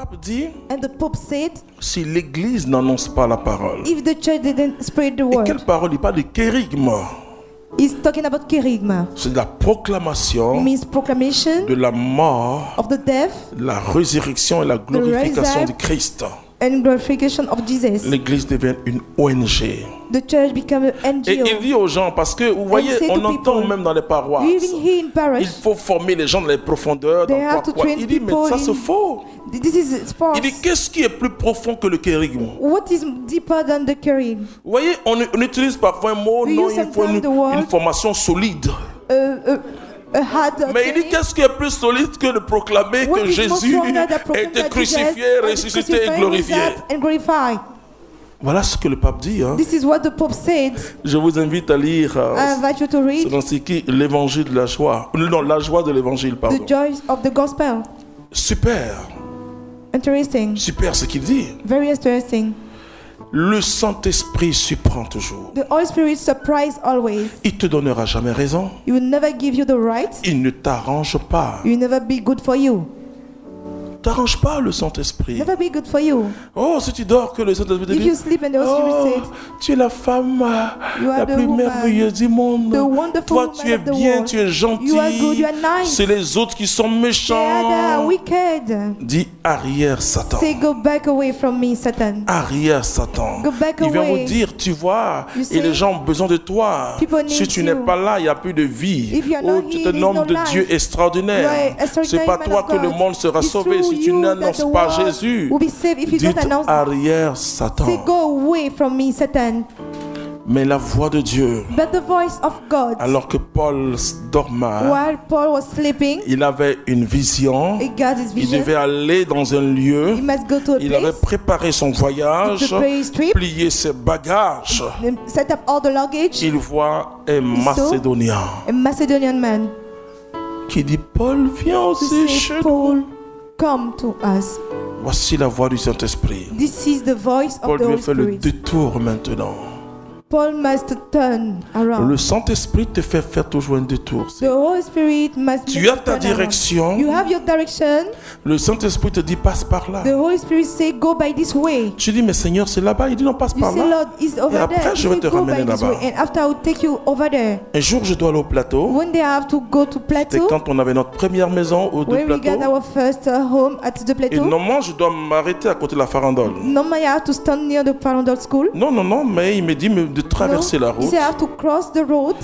pape dit, And the Pope said, si l'église n'annonce pas la parole, if the church didn't spread the et word, quelle parole? Il parle de kérigme. he's talking about kerygma. C'est la proclamation Means proclamation de la mort, of the death la résurrection et la glorification de Christ. and glorification of Jesus. L'église devient une ONG. The church become an Et NGO. il dit aux gens, parce que vous voyez, say to on entend people, même dans les paroisses, Even here in il parish, faut former les gens dans les profondeurs. They Dans have to quoi. train Il dit, mais people ça in- c'est faux. this is false. Il dit, qu'est-ce qui est plus profond que le kérigme? What is deeper than the kerygma? Vous voyez, on utilise parfois un mot, We non, use il faut sometimes the word- une formation solide. A hard Mais il dit, qu'est-ce qui est plus solide que de proclamer What que is more Jésus stronger than a proclaim été that crucifié, Jesus ressuscité crucified, et glorifié? raised up and glorified. Voilà ce que le pape dit. Hein. This is what the Pope said. Je vous invite à lire I invite you to c'est read dans ce qui l'évangile de la joie. Non, la joie de l'évangile, pardon. the joys of the gospel. Super, Interesting. super ce qu'il dit. Very interesting. Le Saint-Esprit surprend toujours. The Holy Spirit surprise always. Il te donnera jamais raison. He will never give you the right. Il ne t'arrange pas. He will never be good for you. T'arrange pas le Saint-Esprit. Never be good for you. Oh, si tu dors, que le Saint-Esprit te If you dit, sleep and the Holy oh, Spirit tu es la femme You are la the plus woman, merveilleuse du monde. the wonderful Toi, woman tu es of the bien, world. tu es gentil. You are good, you are nice. C'est les autres qui sont They are méchants. wicked. Dis arrière, Satan. Say, go back away from me, Satan. Arrière, Satan. Go back Il vient away. vous dire, tu vois, You et see, les gens ont besoin de toi. people need Si tu you. n'es pas là, il n'y a plus de vie. If you are Oh, not tu here, es un there's homme no de life. Dieu extraordinaire. You are an C'est extraordinary pas man toi of que le God. monde sera It's sauvé through si tu you n'annonces that the pas world Jésus. will be saved if you Dites don't announce. arrière, Satan. Say, go away from me, Satan. Mais la voix de Dieu, But the voice of God, alors que Paul dormait, while Paul was sleeping, il avait une vision. he got his Il vision. devait aller dans un lieu. He must go to a Il avait place, préparé son voyage, prepare his trip, plié ses bagages. set up all the luggage. Il voit un saw Macédonien a Macedonian man qui dit, Paul, viens to aussi say, chez nous. Paul, come to us. Voici la voix du Saint-Esprit. This is the voice of Paul the lui Holy fait le Spirit. détour maintenant. Paul must turn around. Le Saint-Esprit te fait faire toujours un détour. The Holy Spirit must Tu make as you ta turn around. direction. You have your direction. Le Saint-Esprit te dit, passe par là. The Holy Spirit say, go by this way. Tu dis, mais Seigneur, c'est là-bas. Il dit, non, passe You par say, là. Lord, it's over après, there. je You vais say, te go ramener by this là-bas. way. And after I will take you over there. Un jour, je dois aller au plateau. One day I have to go to C'était Plateau, quand on avait notre première maison au where we got plateau. our first home at the Et Plateau. normalement, je dois m'arrêter à côté de la farandole. Normally I have to stand near the Parandol School. Non, non, non, mais il me dit de traverser la He route said I have to cross the road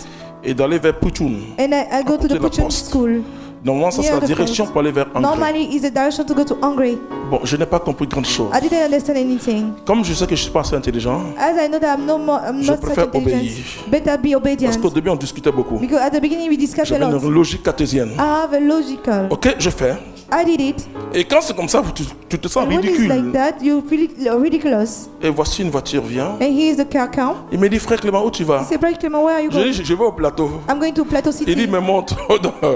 et d'aller vers Puchun. and I go to côté the de la Puchun poste. School. Normalement, ça Near c'est la the direction post. pour aller vers Angers. Normally is the direction to go to Hungary. Bon, je n'ai pas compris grand chose. I didn't understand anything. Comme je sais que je suis pas assez intelligent, As I know that I'm Je not such préfère intelligent, obéir. better be obedient. parce qu'au début on discutait beaucoup. Because at the beginning we discussed a J'avais lot. une logique cartésienne. I have a logical. Ok, je fais. I did it. Et quand c'est comme ça, tu te sens And when it's ridicule. like that, you feel ridiculous. Et voici une voiture vient. And here is the car count. Il me dit, frère Clément, où tu vas? He said, Brother Clement, where are you Je going? dis, je vais au plateau. I'm going to Plateau Il dit, City. me montre.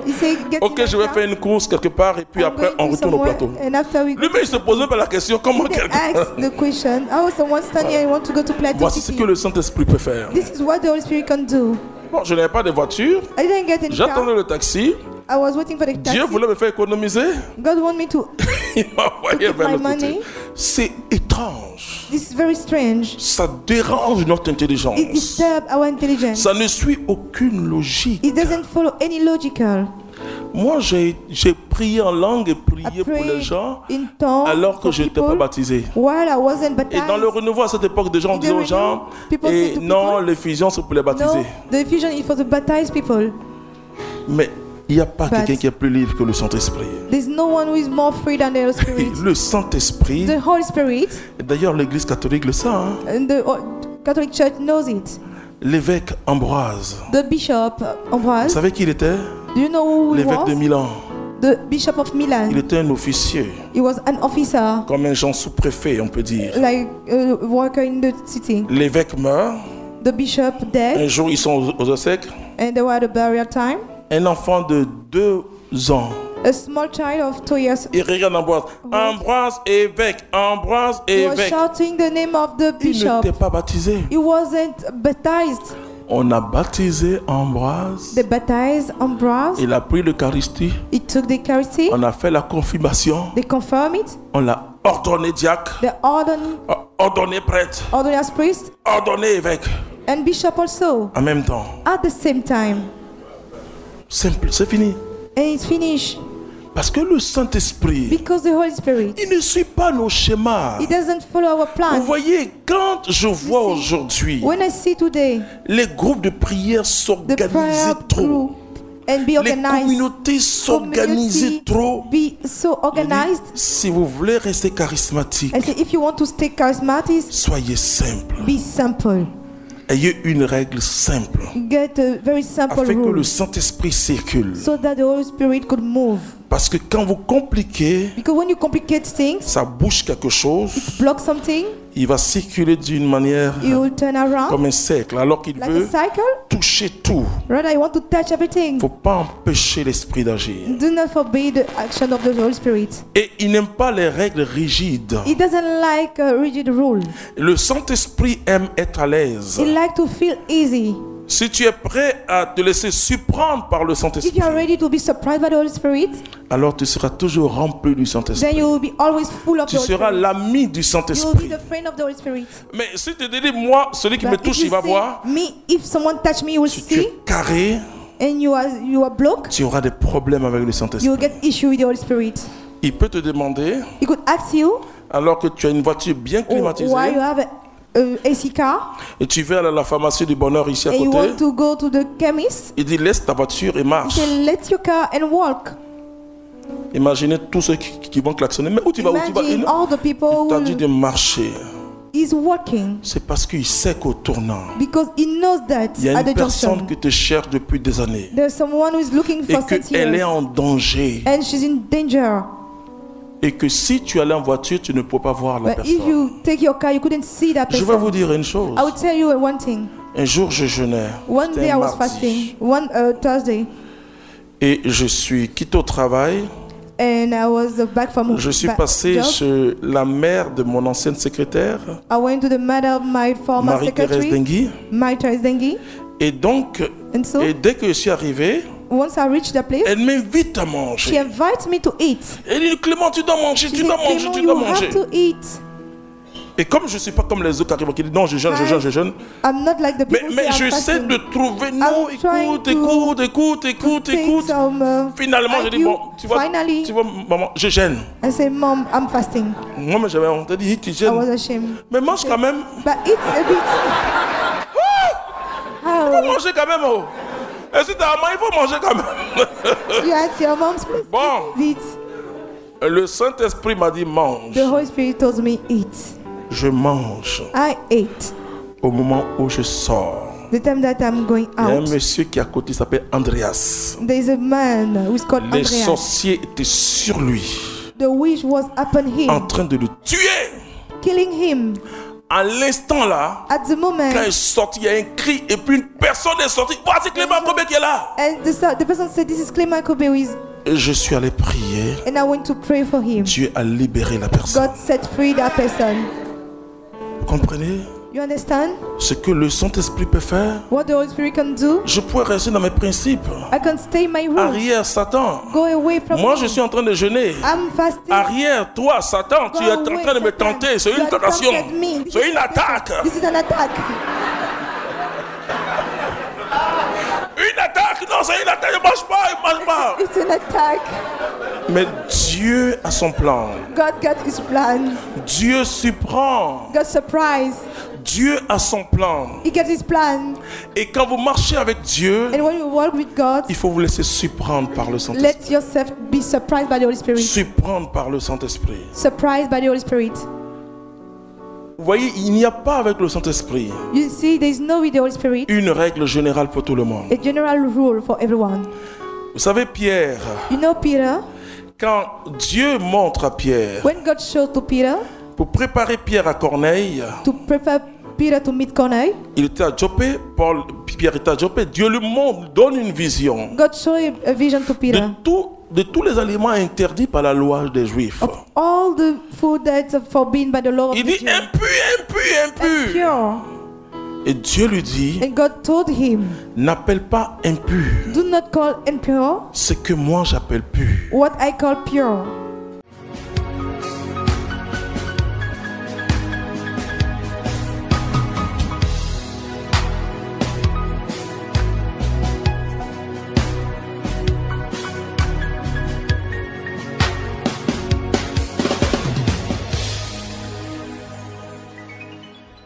He said, get Ok, in je my vais car. faire une course quelque part et puis I'm après going on to retourne au somewhere, plateau. and after we Lui-même il se posait pas la question, comment they quelqu'un... ask the question, how someone stand here and want to go to Plateau Voici ce City? que le Saint-Esprit peut faire. This is what the Holy Spirit can do. Bon, je n'avais pas de voiture. I didn't get in the J'attendais car. le taxi. I was waiting for the taxi. Dieu voulait me faire économiser. God want me to. Il m'a envoyé To vers keep le my côté. money. C'est étrange. This is very strange. Ça dérange notre intelligence. It disturbs our intelligence. Ça ne suit aucune logique. It doesn't follow any logical. Moi, j'ai prié en langue et I prié pour les prayed gens in tongues alors que for je n'étais pas people baptisé. while I wasn't Et baptized. dans le renouveau à cette époque, des gens In the disaient aux gens, renewal, people et say to non, people, l'effusion c'est pour les No, baptiser. the effusion is for the baptized people. Mais il n'y a pas But- quelqu'un qui est plus libre que le Saint-Esprit. There's no one who is more free than the Holy Spirit. Le Saint-Esprit, The Holy Spirit, et d'ailleurs l'Église catholique le sait, hein, and the Catholic Church knows it. l'évêque Ambroise, The Bishop vous Ambroise, savez qui il était? do you know who he L'évêque de was? Milan. The Bishop of Milan. Il était un officier, He was an officer, comme un genre sous-préfet, on peut dire. like a worker in the city. L'évêque meurt, The Bishop dead, un jour ils sont aux obsèques, and they were at the burial time. un enfant de 2 ans, A small child of 2 years il regarde Ambroise, Ambroise évêque, Ambroise he was évêque. shouting the name of the Il bishop. n'était pas baptisé. He wasn't baptized. On a baptisé Ambroise. They baptized Ambrose. Il a pris l'Eucharistie. He took the Eucharist. On a fait la confirmation. They confirmed it. On l'a ordonné diacre. They Ordonné prêtre. ordained as priest Ordonné évêque. and bishop also En même temps. at the same time. Simple, c'est fini. And it's finished Parce que le Saint-Esprit, because the Holy Spirit, il ne suit pas nos schémas. He doesn't follow our Vous plan. voyez, quand je vois aujourd'hui When I see today les groupes de prière the s'organiser prayer trop, group and be les organized, communautés s'organiser community trop, be so organized. si vous voulez rester charismatique, I say if you want to stay charismatic, soyez simple. be simple. Ayez une règle simple Get a very simple afin que le rule Saint-Esprit circule. so that the Holy Spirit could move. Parce que quand vous compliquez, Because when you complicate things, ça bouge quelque chose, block something, il va circuler d'une manière you will turn around comme un cercle, alors qu'il like a veut cycle. toucher tout. Rather, I want to touch Il everything. ne faut pas empêcher l'Esprit d'agir. Do not forbid the action of the Holy Spirit. Et il n'aime pas les règles rigides. He doesn't like a rigid rule. Le Saint-Esprit aime être à l'aise. He likes to feel easy. Si tu es prêt à te laisser surprendre par le If you Saint-Esprit, are ready to be surprised by the Holy Spirit, alors tu seras toujours rempli du then Saint-Esprit. you will be always full of Tu the Holy seras Spirit. l'ami du You will be Saint-Esprit. the friend of the Holy Spirit. Mais si tu te dis, moi, celui qui me But if touche, you il va say, voir. me, if someone touch me, you will Si tu see, es carré, and you are blocked, tu auras des problèmes avec le you will Saint-Esprit. get issue with the Holy Spirit. Il peut te demander, He could ask you, alors que tu as une voiture bien climatisée, why you have a AC car, et tu vas à la pharmacie du bonheur ici à and you côté, want to go to the chemist, il dit laisse ta voiture et he marche. said, let your car and walk. Imaginez tous ceux qui vont klaxonner. Mais où tu vas, où tu vas? Imagine all the people Il t'a dit who de marcher. is walking C'est parce qu'il sait qu'au tournant, because he knows that il y a at une the personne junction qui te cherche depuis des années there's someone who is looking et for 6 qu'elle est years en danger. and she's in danger. Et que si tu allais en voiture, tu ne peux pas voir la But if personne. you take your car, you couldn't see that Je vais person. vous dire une chose. I will tell you one thing. Un jour, je jeûnais. One C'était day I un was mardi. fasting, one Thursday, Et je suis quitté au travail. and I was back from Je suis back passé job. chez la mère de mon ancienne secrétaire, I went to the mother of my former Marie-Thérèse secretary, Dengui. Marie-Thérèse Dengui. Et donc, And so, et dès que je suis arrivé, once I reached the place, elle m'invite à she manger. invites me to eat. Elle dit, Clément, tu dois manger, She tu said, dois manger, Clément, tu dois you manger. have to eat. Et comme je ne suis pas comme les autres qui arrivent, qui disent non, je jeûne, je jeûne, je jeûne. I'm not like the people Mais say I'm j'essaie fasting. de trouver, non, trying écoute, Take écoute. some, Finalement, j'ai dit, bon, tu vois, Finally, maman, je gêne. I say, Mom, I'm fasting. Moi, mais j'avais honte. Elle dit, tu I was gênes. ashamed. Mais mange quand même. But eat a bit. Il faut Oh, manger quand même. Oh. Et si t'as à manger, il faut manger quand même. you at your mom's place. Bon, Eat. le Saint-Esprit m'a dit, mange. The Holy Spirit told me, eat. Je mange I ate. au moment où je sors. The time that I'm going Il y a un out, monsieur qui est à côté, il s'appelle Andreas. there's a man who's called Les Andreas. sorciers étaient sur lui, The witch was upon en him, train de le tuer. killing him. À l'instant là, At the moment, quand il est sorti, il y a un cri et puis une personne est sortie. Voici Clément Kobe qui est là. and the person said, this is Clement Kobe, who is, Et je suis allé prier. and I went to pray for him. Dieu a libéré la personne. God set free that person. Vous comprenez You understand ce que le Saint-Esprit peut faire? what the Holy Spirit can do? Je pourrais rester dans mes principes. I can stay in my room. Arrière, Satan. Go away from Moi, me. je suis en train de jeûner. I'm fasting. Arrière, toi, Satan, tu es en train de me tenter. C'est une tentation. C'est une attaque. This is an attack. Une attaque. Non, c'est une attaque. Ne marche pas, ne marche pas. It's an attack. Mais Dieu a son plan. God got his plan. Dieu surprend. God surprised. Dieu a son plan. He got his plan. Et quand vous marchez avec Dieu, And when you walk with God, il faut vous laisser surprendre par le Saint-Esprit. let yourself be surprised by the Holy Spirit. Surprendre par le Saint-Esprit. Surprised by the Holy Spirit. Vous voyez, il n'y a pas avec le Saint-Esprit You see, there is no with the Holy Spirit une règle générale pour tout le monde. a general rule for everyone. Vous savez, Pierre, You know Peter? quand Dieu montre à Pierre, When God showed to Peter pour préparer Pierre à Corneille, to prepare Peter to meet Corneille, il était à Joppé, Pierre était à Joppé, Dieu lui montre, donne une vision God showed a vision to Peter. de tous les aliments interdits par la loi des Juifs. Of all the food that's forbidden by the law of Il the dit Jews. impur. Pure. Et Dieu lui dit, And God told him, n'appelle pas impur do not call impure ce que moi j'appelle pur. what I call pure.